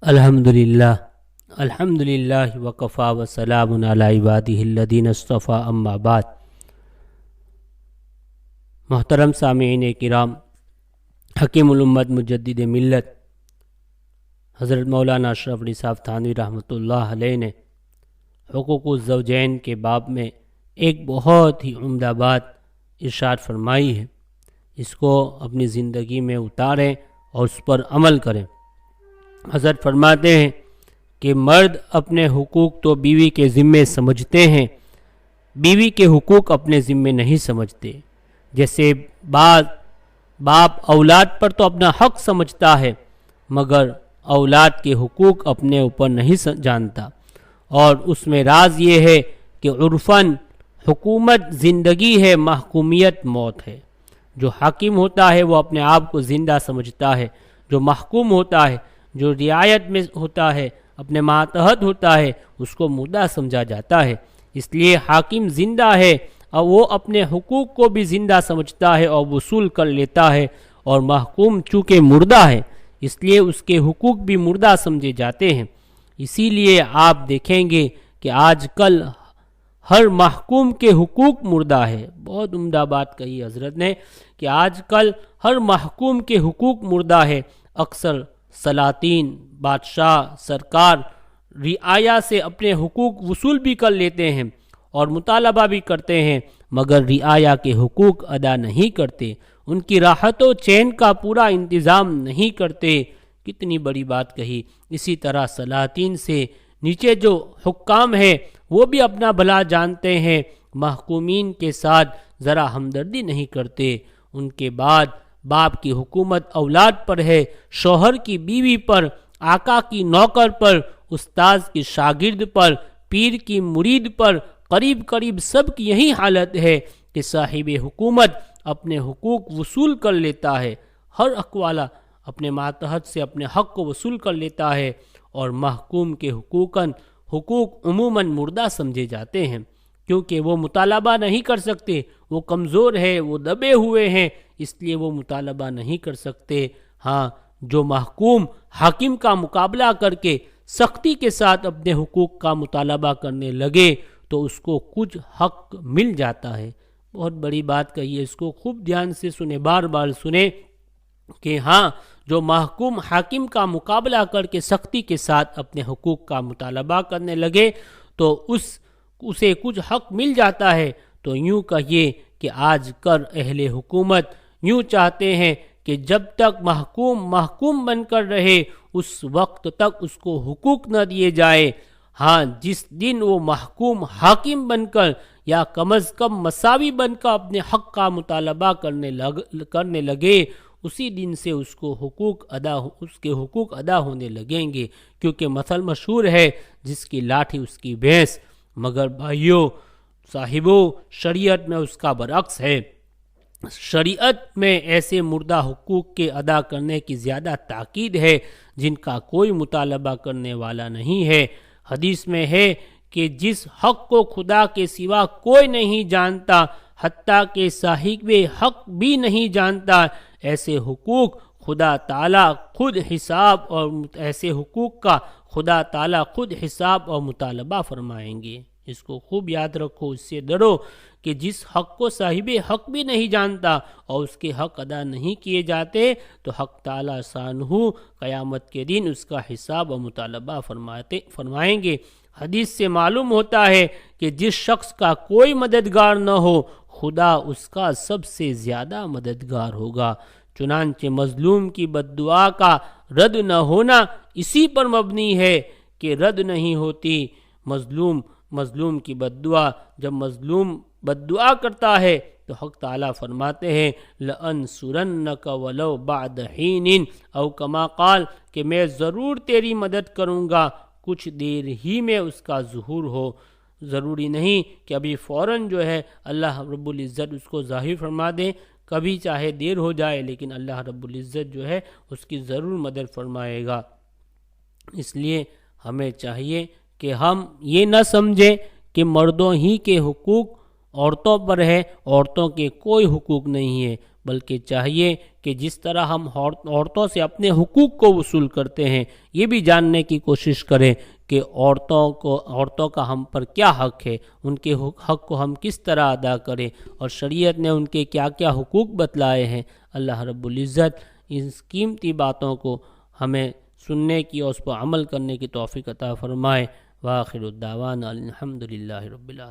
الحمدللہ وکفا وسلام علی عبادہ الذین اصطفیٰ اما بعد۔ محترم سامعین کرام، حکیم الامت مجدد ملت حضرت مولانا اشرف علی صاحب تھانوی رحمۃ اللہ علیہ نے حقوق الزوجین کے باب میں ایک بہت ہی عمدہ بات ارشاد فرمائی ہے۔ اس کو اپنی زندگی میں اتاریں اور اس پر عمل کریں۔ حضرت فرماتے ہیں کہ مرد اپنے حقوق تو بیوی کے ذمے سمجھتے ہیں، بیوی کے حقوق اپنے ذمے نہیں سمجھتے۔ جیسے باپ اولاد پر تو اپنا حق سمجھتا ہے مگر اولاد کے حقوق اپنے اوپر نہیں جانتا، اور اس میں راز یہ ہے کہ عرفاً حکومت زندگی ہے، محکومیت موت ہے۔ جو حاکم ہوتا ہے وہ اپنے آپ کو زندہ سمجھتا ہے، جو محکوم ہوتا ہے، جو رعایت میں ہوتا ہے، اپنے ماتحت ہوتا ہے، اس کو مردہ سمجھا جاتا ہے۔ اس لیے حاکم زندہ ہے اور وہ اپنے حقوق کو بھی زندہ سمجھتا ہے اور وصول کر لیتا ہے، اور محکوم چونکہ مردہ ہے اس لیے اس کے حقوق بھی مردہ سمجھے جاتے ہیں۔ اسی لیے آپ دیکھیں گے کہ آج کل ہر محکوم کے حقوق مردہ ہے۔ بہت عمدہ بات کہی حضرت نے کہ آج کل ہر محکوم کے حقوق مردہ ہے۔ اکثر سلاطین، بادشاہ، سرکار رعایا سے اپنے حقوق وصول بھی کر لیتے ہیں اور مطالبہ بھی کرتے ہیں، مگر رعایا کے حقوق ادا نہیں کرتے، ان کی راحت و چین کا پورا انتظام نہیں کرتے۔ کتنی بڑی بات کہی۔ اسی طرح سلاطین سے نیچے جو حکام ہیں وہ بھی اپنا بھلا جانتے ہیں، محکومین کے ساتھ ذرا ہمدردی نہیں کرتے۔ ان کے بعد باپ کی حکومت اولاد پر ہے، شوہر کی بیوی پر، آقا کی نوکر پر، استاذ کی شاگرد پر، پیر کی مرید پر، قریب سب کی یہی حالت ہے کہ صاحب حکومت اپنے حقوق وصول کر لیتا ہے، ہر حق والا اپنے ماتحت سے اپنے حق کو وصول کر لیتا ہے، اور محکوم کے حقوق عموماً مردہ سمجھے جاتے ہیں، کیونکہ وہ مطالبہ نہیں کر سکتے، وہ کمزور ہے، وہ دبے ہوئے ہیں، اس لیے وہ مطالبہ نہیں کر سکتے۔ ہاں، جو محکوم حاکم کا مقابلہ کر کے سختی کے ساتھ اپنے حقوق کا مطالبہ کرنے لگے تو اس کو کچھ حق مل جاتا ہے۔ بہت بڑی بات کہی ہے، اس کو خوب دھیان سے سنیں، بار بار سنیں کہ ہاں، جو محکوم حاکم کا مقابلہ کر کے سختی کے ساتھ اپنے حقوق کا مطالبہ کرنے لگے تو اسے کچھ حق مل جاتا ہے۔ تو یوں کہیے کہ آج کل اہل حکومت یوں چاہتے ہیں کہ جب تک محکوم بن کر رہے اس وقت تک اس کو حقوق نہ دیے جائے۔ ہاں، جس دن وہ محکوم حاکم بن کر یا کم از کم مساوی بن کر اپنے حق کا مطالبہ کرنے لگے، اسی دن سے اس کے حقوق ادا ہونے لگیں گے، کیونکہ مثل مشہور ہے، جس کی لاٹھی اس کی بھینس۔ مگر بھائیو، صاحبو، شریعت میں اس کا برعکس ہے۔ شریعت میں ایسے مردہ حقوق کے ادا کرنے کی زیادہ تاکید ہے جن کا کوئی مطالبہ کرنے والا نہیں ہے۔ حدیث میں ہے کہ جس حق کو خدا کے سوا کوئی نہیں جانتا، حتیٰ کہ صاحب حق بھی نہیں جانتا، ایسے حقوق خدا تعالیٰ خود حساب اور مطالبہ فرمائیں گے۔ اس کو خوب یاد رکھو، اس سے ڈرو کہ جس حق کو صاحب حق بھی نہیں جانتا اور اس کے حق ادا نہیں کیے جاتے تو حق تعالیٰ شانہ قیامت کے دن اس کا حساب و مطالبہ فرمائیں گے۔ حدیث سے معلوم ہوتا ہے کہ جس شخص کا کوئی مددگار نہ ہو، خدا اس کا سب سے زیادہ مددگار ہوگا۔ چنانچہ مظلوم کی بددعا کا رد نہ ہونا اسی پر مبنی ہے کہ رد نہیں ہوتی مظلوم کی بددعا۔ جب مظلوم بددعا کرتا ہے تو حق تعالیٰ فرماتے ہیں لَأَنْصُرَنَّكَ وَلَوْ بَعْدَ حِینٍ، او کما قال کہ میں ضرور تیری مدد کروں گا، کچھ دیر ہی میں اس کا ظہور ہو۔ ضروری نہیں کہ ابھی فوراً جو ہے اللہ رب العزت اس کو ظاہر فرما دیں، کبھی چاہے دیر ہو جائے لیکن اللہ رب العزت جو ہے اس کی ضرور مدد فرمائے گا۔ اس لیے ہمیں چاہیے کہ ہم یہ نہ سمجھیں کہ مردوں ہی کے حقوق عورتوں پر ہے، عورتوں کے کوئی حقوق نہیں ہے، بلکہ چاہیے کہ جس طرح ہم عورتوں سے اپنے حقوق کو وصول کرتے ہیں، یہ بھی جاننے کی کوشش کریں کہ عورتوں کا ہم پر کیا حق ہے، ان کے حق کو ہم کس طرح ادا کریں، اور شریعت نے ان کے کیا کیا حقوق بتلائے ہیں۔ اللہ رب العزت ان قیمتی باتوں کو ہمیں سننے کی اور اس پر عمل کرنے کی توفیق عطا فرمائے۔ وآخر الدعوانا الحمدللہ رب العالمین۔